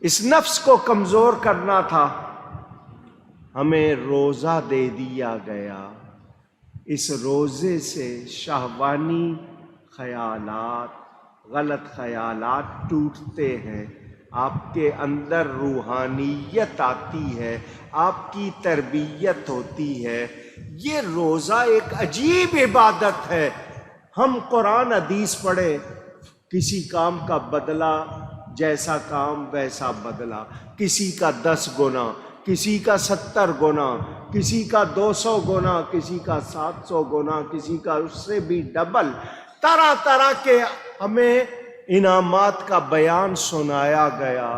اس نفس کو کمزور کرنا تھا، ہمیں روزہ دے دیا گیا۔ اس روزے سے شہوانی خیالات، غلط خیالات ٹوٹتے ہیں، آپ کے اندر روحانیت آتی ہے، آپ کی تربیت ہوتی ہے۔ یہ روزہ ایک عجیب عبادت ہے۔ ہم قرآن حدیث پڑھیں، کسی کام کا بدلہ جیسا کام ویسا بدلہ، کسی کا 10 گنا، کسی کا 70 گنا، کسی کا 200 گنا، کسی کا 700 گنا، کسی کا اس سے بھی ڈبل، طرح طرح کے ہمیں انعامات کا بیان سنایا گیا،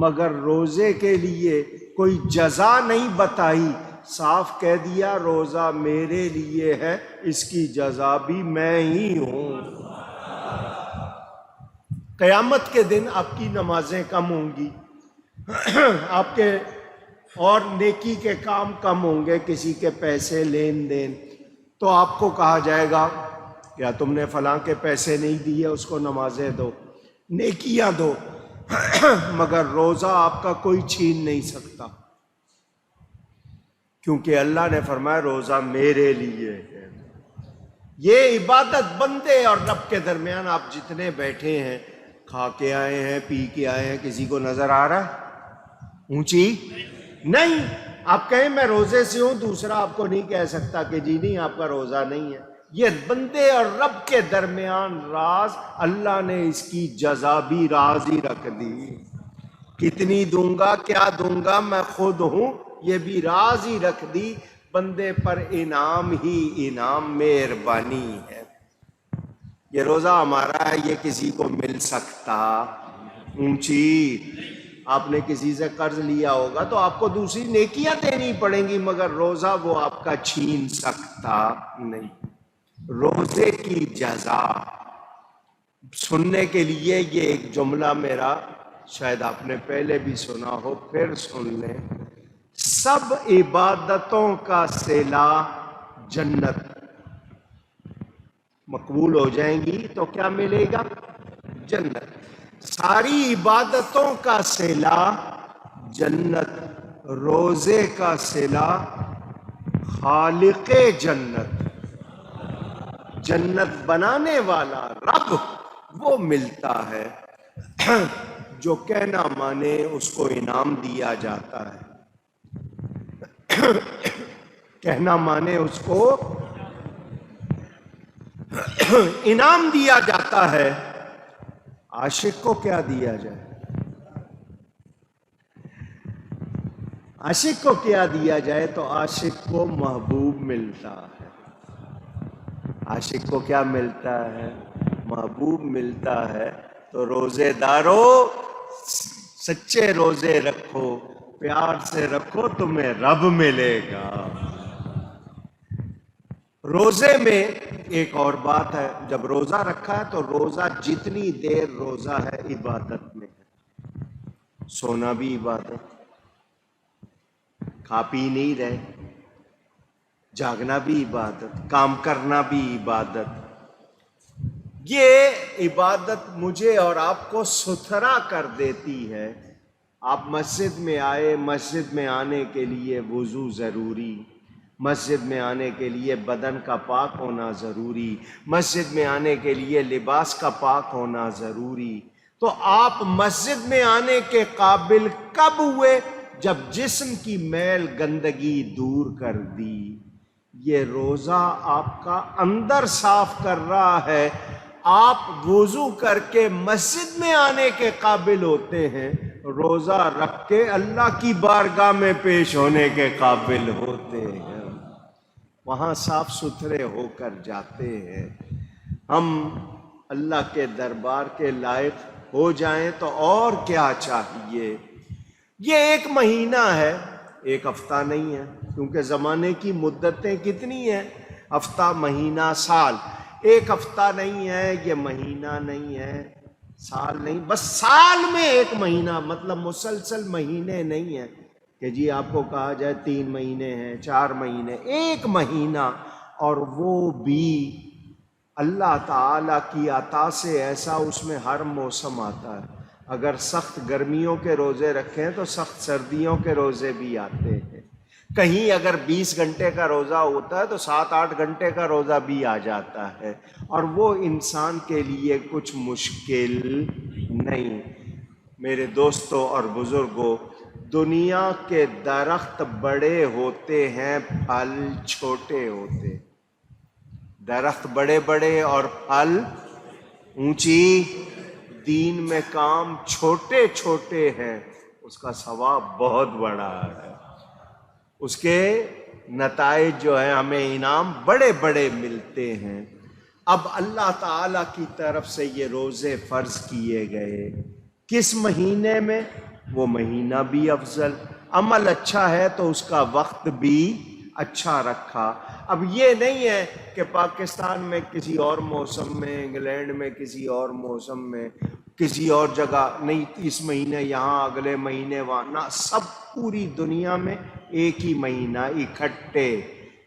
مگر روزے کے لیے کوئی جزا نہیں بتائی۔ صاف کہہ دیا روزہ میرے لیے ہے، اس کی جزا بھی میں ہی ہوں۔ قیامت کے دن آپ کی نمازیں کم ہوں گی، آپ کے اور نیکی کے کام کم ہوں گے، کسی کے پیسے لین دین، تو آپ کو کہا جائے گا کیا تم نے فلاں کے پیسے نہیں دیے، اس کو نمازیں دو، نیکیاں دو، مگر روزہ آپ کا کوئی چھین نہیں سکتا، کیونکہ اللہ نے فرمایا روزہ میرے لیے ہے۔ یہ عبادت بندے اور رب کے درمیان آپ جتنے بیٹھے ہیں، کھا کے آئے ہیں، پی کے آئے ہیں، کسی کو نظر آ رہا ہے اونچی؟ نہیں۔ آپ کہیں میں روزے سے ہوں، دوسرا آپ کو نہیں کہہ سکتا کہ جی نہیں آپ کا روزہ نہیں ہے۔ یہ بندے اور رب کے درمیان راز، اللہ نے اس کی جزا بھی راز ہی رکھ دی۔ کتنی دوں گا، کیا دوں گا، میں خود ہوں، یہ بھی راز ہی رکھ دی۔ بندے پر انعام ہی انعام، مہربانی ہے۔ یہ روزہ ہمارا ہے، یہ کسی کو مل سکتا اونچی؟ آپ نے کسی سے قرض لیا ہوگا تو آپ کو دوسری نیکیاں دینی پڑیں گی، مگر روزہ وہ آپ کا چھین سکتا نہیں۔ روزے کی جزا سننے کے لیے یہ ایک جملہ میرا شاید آپ نے پہلے بھی سنا ہو، پھر سن لیں۔ سب عبادتوں کا صلہ جنت، مقبول ہو جائیں گی تو کیا ملے گا؟ جنت۔ ساری عبادتوں کا صلہ جنت، روزے کا صلہ خالق جنت، جنت بنانے والا رب وہ ملتا ہے۔ جو کہنا مانے اس کو انعام دیا جاتا ہے، کہنا مانے اس کو انعام دیا جاتا ہے۔ عاشق کو کیا دیا جائے؟ عاشق کو کیا دیا جائے تو عاشق کو محبوب ملتا ہے۔ عاشق کو کیا ملتا ہے؟ محبوب ملتا ہے۔ تو روزے دارو سچے روزے رکھو، پیار سے رکھو، تمہیں رب ملے گا۔ روزے میں ایک اور بات ہے، جب روزہ رکھا ہے تو روزہ جتنی دیر روزہ ہے عبادت میں ہے۔ سونا بھی عبادت، کھا پی نہیں رہے، جاگنا بھی عبادت، کام کرنا بھی عبادت۔ یہ عبادت مجھے اور آپ کو ستھرا کر دیتی ہے۔ آپ مسجد میں آئے، مسجد میں آنے کے لیے وضو ضروری، مسجد میں آنے کے لیے بدن کا پاک ہونا ضروری، مسجد میں آنے کے لیے لباس کا پاک ہونا ضروری۔ تو آپ مسجد میں آنے کے قابل کب ہوئے؟ جب جسم کی میل گندگی دور کر دی۔ یہ روزہ آپ کا اندر صاف کر رہا ہے۔ آپ وضو کر کے مسجد میں آنے کے قابل ہوتے ہیں، روزہ رکھ کے اللہ کی بارگاہ میں پیش ہونے کے قابل ہوتے ہیں، وہاں صاف ستھرے ہو کر جاتے ہیں۔ ہم اللہ کے دربار کے لائق ہو جائیں تو اور کیا چاہیے۔ یہ ایک مہینہ ہے، ایک ہفتہ نہیں ہے، کیونکہ زمانے کی مدتیں کتنی ہیں؟ ہفتہ، مہینہ، سال۔ ایک ہفتہ نہیں ہے، یہ مہینہ نہیں ہے، سال نہیں، بس سال میں ایک مہینہ، مطلب مسلسل مہینے نہیں ہیں کہ جی آپ کو کہا جائے 3 مہینے ہیں، 4 مہینے، ایک مہینہ، اور وہ بھی اللہ تعالی کی عطا سے ایسا، اس میں ہر موسم آتا ہے۔ اگر سخت گرمیوں کے روزے رکھیں تو سخت سردیوں کے روزے بھی آتے ہیں. کہیں اگر 20 گھنٹے کا روزہ ہوتا ہے تو 7-8 گھنٹے کا روزہ بھی آ جاتا ہے، اور وہ انسان کے لیے کچھ مشکل نہیں. میرے دوستوں اور بزرگوں، دنیا کے درخت بڑے ہوتے ہیں، پھل چھوٹے ہوتے. درخت بڑے بڑے اور پھل اونچی. دین میں کام چھوٹے چھوٹے ہیں، اس کا ثواب بہت بڑا ہے، اس کے نتائج جو ہیں ہمیں انعام بڑے بڑے ملتے ہیں. اب اللہ تعالی کی طرف سے یہ روزے فرض کیے گئے. کس مہینے میں؟ وہ مہینہ بھی افضل، عمل اچھا ہے تو اس کا وقت بھی اچھا رکھا. اب یہ نہیں ہے کہ پاکستان میں کسی اور موسم میں، انگلینڈ میں کسی اور موسم میں، کسی اور جگہ نہیں، اس مہینے یہاں، اگلے مہینے وہاں، نہ، سب پوری دنیا میں ایک ہی مہینہ اکٹھے.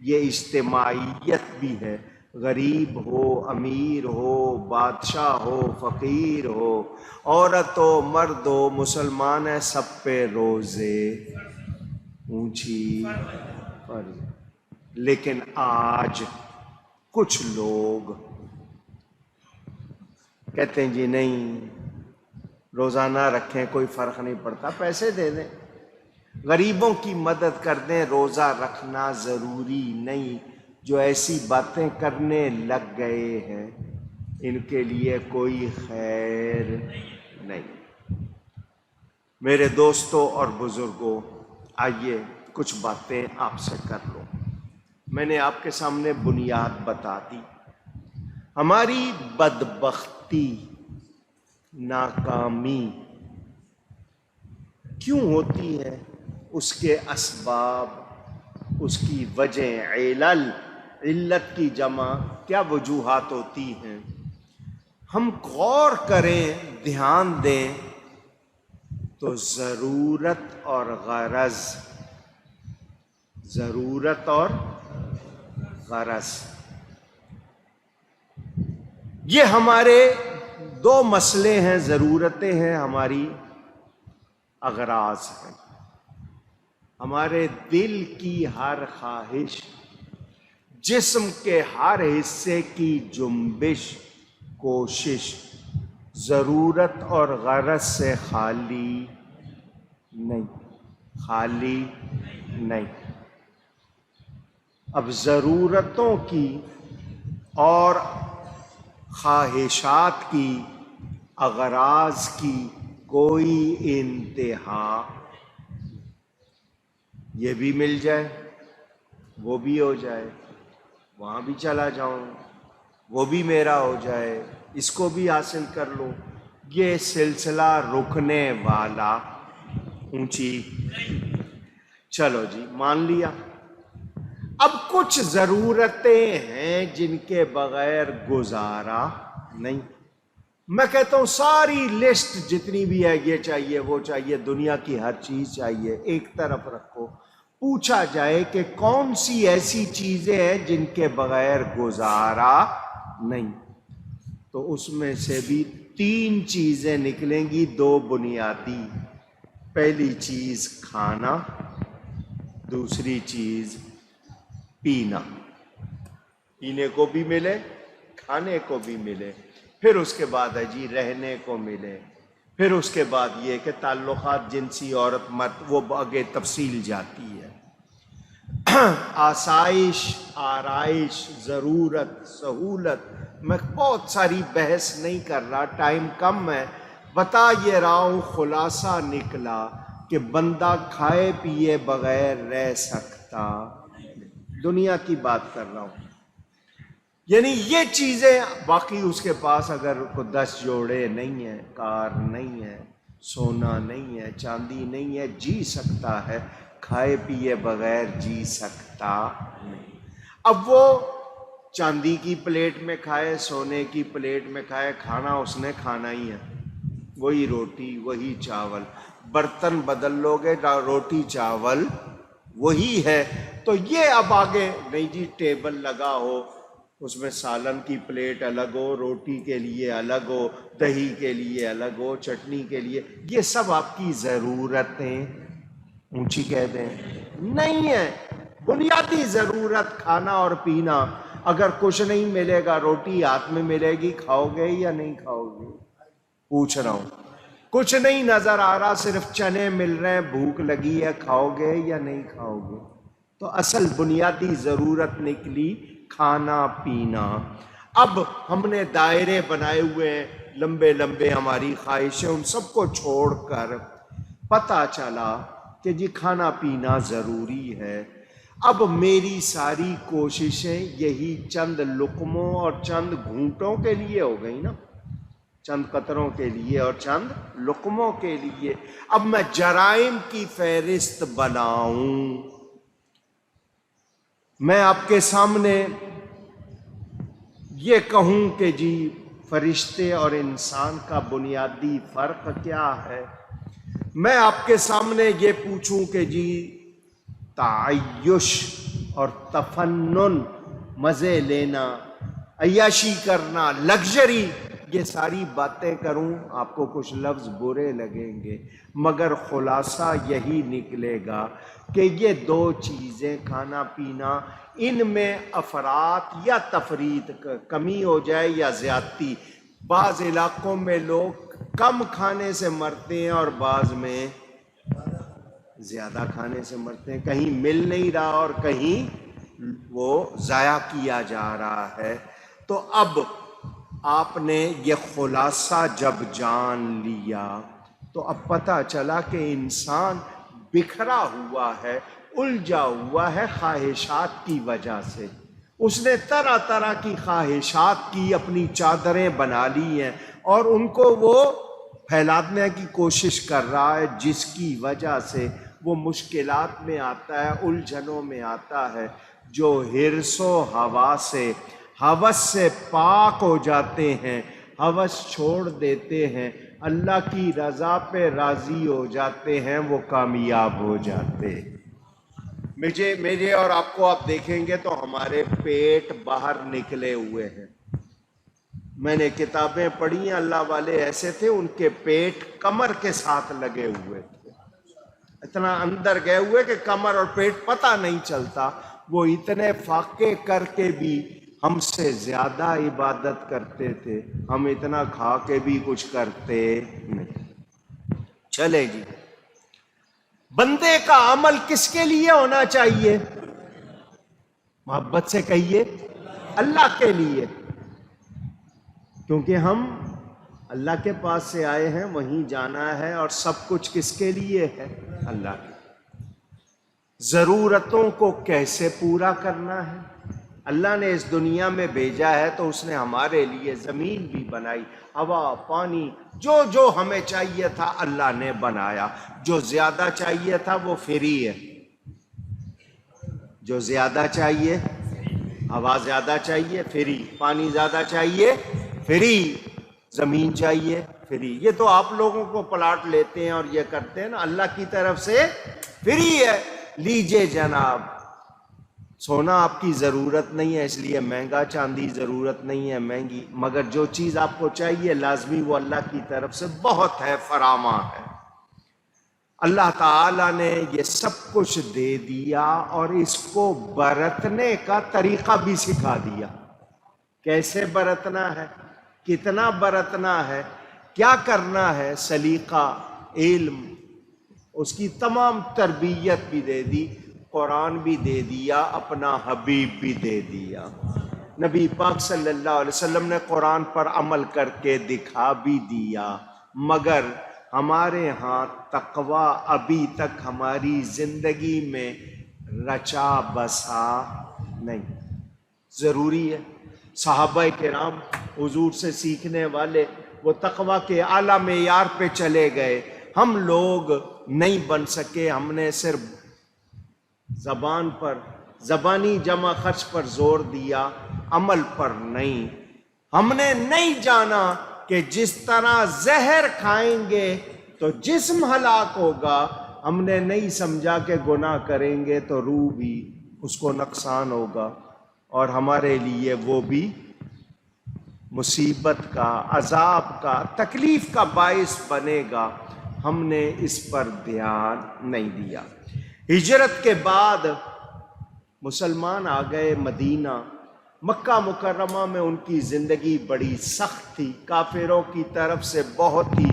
یہ اجتماعیت بھی ہے. غریب ہو، امیر ہو، بادشاہ ہو، فقیر ہو، عورت ہو، مرد ہو، مسلمان ہے، سب پہ روزے اونچی فرض. لیکن آج کچھ لوگ کہتے ہیں جی نہیں، روزانہ رکھیں کوئی فرق نہیں پڑتا، پیسے دے دیں، غریبوں کی مدد کر دیں، روزہ رکھنا ضروری نہیں. جو ایسی باتیں کرنے لگ گئے ہیں ان کے لیے کوئی خیر نہیں. میرے دوستوں اور بزرگوں، آئیے کچھ باتیں آپ سے کر لوں. میں نے آپ کے سامنے بنیاد بتا دی. ہماری بدبختی، ناکامی کیوں ہوتی ہے؟ اس کے اسباب، اس کی وجہ، علل، علت کی جمع، کیا وجوہات ہوتی ہیں. ہم غور کریں، دھیان دیں تو ضرورت اور غرض، ضرورت اور غرض، یہ ہمارے دو مسئلے ہیں. ضرورتیں ہیں، ہماری اغراض ہیں. ہمارے دل کی ہر خواہش، جسم کے ہر حصے کی جنبش، کوشش، ضرورت اور غرض سے خالی نہیں، خالی نہیں. اب ضرورتوں کی اور خواہشات کی، اغراض کی کوئی انتہا. یہ بھی مل جائے، وہ بھی ہو جائے، وہاں بھی چلا جاؤں، وہ بھی میرا ہو جائے، اس کو بھی حاصل کر لوں. یہ سلسلہ رکنے والا اونچی. چلو جی، مان لیا. اب کچھ ضرورتیں ہیں جن کے بغیر گزارا نہیں. میں کہتا ہوں ساری لسٹ جتنی بھی ہے، یہ چاہیے، وہ چاہیے، دنیا کی ہر چیز چاہیے، ایک طرف رکھو. پوچھا جائے کہ کون سی ایسی چیزیں ہیں جن کے بغیر گزارا نہیں، تو اس میں سے بھی 3 چیزیں نکلیں گی، 2 بنیادی. پہلی چیز کھانا، دوسری چیز پینا. پینے کو بھی ملے، کھانے کو بھی ملے. پھر اس کے بعد ہے جی رہنے کو ملے. پھر اس کے بعد یہ کہ تعلقات جنسی، عورت مرد، وہ آگے تفصیل جاتی ہے. آسائش، آرائش، ضرورت، سہولت. میں بہت ساری بحث نہیں کر رہا، ٹائم کم ہے. بتا یہ رہا ہوں، خلاصہ نکلا کہ بندہ کھائے پیے بغیر رہ سکتا. دنیا کی بات کر رہا ہوں. یعنی یہ چیزیں، باقی اس کے پاس اگر کوئی 10 جوڑے نہیں ہیں، کار نہیں ہے، سونا نہیں ہے، چاندی نہیں ہے، جی سکتا ہے. کھائے پیے بغیر جی سکتا نہیں. اب وہ چاندی کی پلیٹ میں کھائے، سونے کی پلیٹ میں کھائے، کھانا اس نے کھانا ہی ہے، وہی روٹی، وہی چاول. برتن بدل لو گے، روٹی چاول وہی ہے. تو یہ اب آگے نہیں جی ٹیبل لگا ہو، اس میں سالن کی پلیٹ الگ ہو، روٹی کے لیے الگ ہو، دہی کے لیے الگ ہو، چٹنی کے لیے، یہ سب آپ کی ضرورتیں اونچی کہہ دیں نہیں ہے۔ بنیادی ضرورت کھانا اور پینا، اگر کچھ نہیں ملے گا، روٹی ہاتھ میں ملے گی، کھاؤ گے یا نہیں کھاؤ گے؟ پوچھ رہا ہوں، کچھ نہیں نظر آ رہا، صرف چنے مل رہے ہیں، بھوک لگی ہے، کھاؤ گے یا نہیں کھاؤ گے؟ تو اصل بنیادی ضرورت نکلی کھانا پینا۔ اب ہم نے دائرے بنائے ہوئے ہیں لمبے لمبے، ہماری خواہشیں، ان سب کو چھوڑ کر پتہ چلا کہ جی کھانا پینا ضروری ہے۔ اب میری ساری کوششیں یہی چند لقموں اور چند گھونٹوں کے لیے ہو گئی نا، چند قطروں کے لیے اور چند لقموں کے لیے۔ اب میں جرائم کی فہرست بناؤں، میں آپ کے سامنے یہ کہوں کہ جی فرشتے اور انسان کا بنیادی فرق کیا ہے، میں آپ کے سامنے یہ پوچھوں کہ جی تعیش اور تفنن، مزے لینا، عیاشی کرنا، لگژری، یہ ساری باتیں کروں، آپ کو کچھ لفظ برے لگیں گے، مگر خلاصہ یہی نکلے گا کہ یہ دو چیزیں، کھانا پینا، ان میں افراط یا تفریط، کمی ہو جائے یا زیادتی۔ بعض علاقوں میں لوگ کم کھانے سے مرتے ہیں اور بعض میں زیادہ کھانے سے مرتے ہیں، کہیں مل نہیں رہا اور کہیں وہ ضائع کیا جا رہا ہے۔ تو اب آپ نے یہ خلاصہ جب جان لیا تو اب پتہ چلا کہ انسان بکھرا ہوا ہے، الجھا ہوا ہے خواہشات کی وجہ سے۔ اس نے طرح طرح کی خواہشات کی اپنی چادریں بنا لی ہیں اور ان کو وہ پھیلانے کی کوشش کر رہا ہے، جس کی وجہ سے وہ مشکلات میں آتا ہے، الجھنوں میں آتا ہے۔ جو حرص و ہوس سے پاک ہو جاتے ہیں، ہوس چھوڑ دیتے ہیں، اللہ کی رضا پہ راضی ہو جاتے ہیں، وہ کامیاب ہو جاتے ہیں۔ میرے اور آپ کو آپ دیکھیں گے تو ہمارے پیٹ باہر نکلے ہوئے ہیں۔ میں نے کتابیں پڑھی ہیں، اللہ والے ایسے تھے ان کے پیٹ کمر کے ساتھ لگے ہوئے تھے، اتنا اندر گئے ہوئے کہ کمر اور پیٹ پتہ نہیں چلتا۔ وہ اتنے فاقے کر کے بھی ہم سے زیادہ عبادت کرتے تھے، ہم اتنا کھا کے بھی کچھ کرتے نہیں۔ چلے جی، بندے کا عمل کس کے لیے ہونا چاہیے؟ محبت سے کہیے، اللہ کے لیے، کیونکہ ہم اللہ کے پاس سے آئے ہیں، وہیں جانا ہے، اور سب کچھ کس کے لیے ہے؟ اللہ کے۔ ضرورتوں کو کیسے پورا کرنا ہے؟ اللہ نے اس دنیا میں بھیجا ہے تو اس نے ہمارے لیے زمین بھی بنائی، ہوا، پانی، جو جو ہمیں چاہیے تھا اللہ نے بنایا۔ جو زیادہ چاہیے تھا وہ فری ہے، جو زیادہ چاہیے، ہوا زیادہ چاہیے، فری، پانی زیادہ چاہیے، فری، زمین چاہیے، فری۔ یہ تو آپ لوگوں کو پلاٹ لیتے ہیں اور یہ کرتے ہیں نا، اللہ کی طرف سے فری ہے، لیجئے جناب۔ سونا آپ کی ضرورت نہیں ہے اس لیے مہنگا، چاندی ضرورت نہیں ہے مہنگی، مگر جو چیز آپ کو چاہیے لازمی وہ اللہ کی طرف سے بہت ہے، فراواں ہے۔ اللہ تعالیٰ نے یہ سب کچھ دے دیا اور اس کو برتنے کا طریقہ بھی سکھا دیا، کیسے برتنا ہے، کتنا برتنا ہے، کیا کرنا ہے، سلیقہ، علم، اس کی تمام تربیت بھی دے دی، قرآن بھی دے دیا، اپنا حبیب بھی دے دیا۔ نبی پاک صلی اللہ علیہ وسلم نے قرآن پر عمل کر کے دکھا بھی دیا، مگر ہمارے ہاں تقوی ابھی تک ہماری زندگی میں رچا بسا نہیں۔ ضروری ہے، صحابہ کرام حضور سے سیکھنے والے، وہ تقوی کے اعلیٰ معیار پہ چلے گئے، ہم لوگ نہیں بن سکے۔ ہم نے صرف زبان پر، زبانی جمع خرچ پر زور دیا، عمل پر نہیں۔ ہم نے نہیں جانا کہ جس طرح زہر کھائیں گے تو جسم ہلاک ہوگا، ہم نے نہیں سمجھا کہ گناہ کریں گے تو روح بھی اس کو نقصان ہوگا، اور ہمارے لیے وہ بھی مصیبت کا، عذاب کا، تکلیف کا باعث بنے گا۔ ہم نے اس پر دھیان نہیں دیا۔ ہجرت کے بعد مسلمان آ گئے مدینہ۔ مکہ مکرمہ میں ان کی زندگی بڑی سخت تھی، کافروں کی طرف سے بہت ہی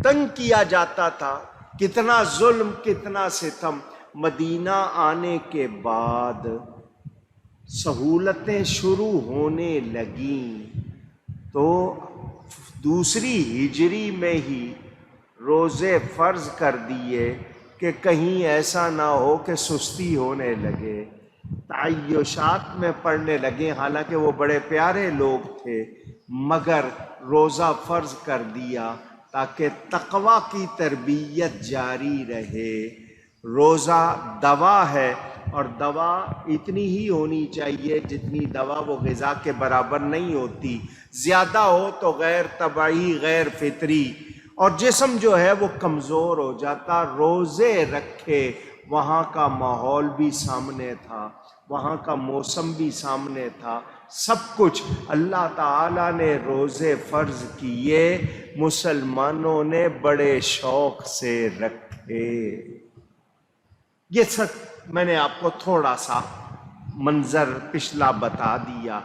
تنگ کیا جاتا تھا، کتنا ظلم، کتنا ستم۔ مدینہ آنے کے بعد سہولتیں شروع ہونے لگیں تو دوسری ہجری میں ہی روزے فرض کر دیے کہ کہیں ایسا نہ ہو کہ سستی ہونے لگے، تعیشات میں پڑنے لگے۔ حالانکہ وہ بڑے پیارے لوگ تھے، مگر روزہ فرض کر دیا تاکہ تقوی کی تربیت جاری رہے۔ روزہ دوا ہے، اور دوا اتنی ہی ہونی چاہیے جتنی دوا وہ غذا کے برابر نہیں ہوتی۔ زیادہ ہو تو غیر طبعی، غیر فطری، اور جسم جو ہے وہ کمزور ہو جاتا۔ روزے رکھے، وہاں کا ماحول بھی سامنے تھا، وہاں کا موسم بھی سامنے تھا، سب کچھ اللہ تعالیٰ نے روزے فرض کیے، مسلمانوں نے بڑے شوق سے رکھے۔ یہ سب میں نے آپ کو تھوڑا سا منظر پچھلا بتا دیا۔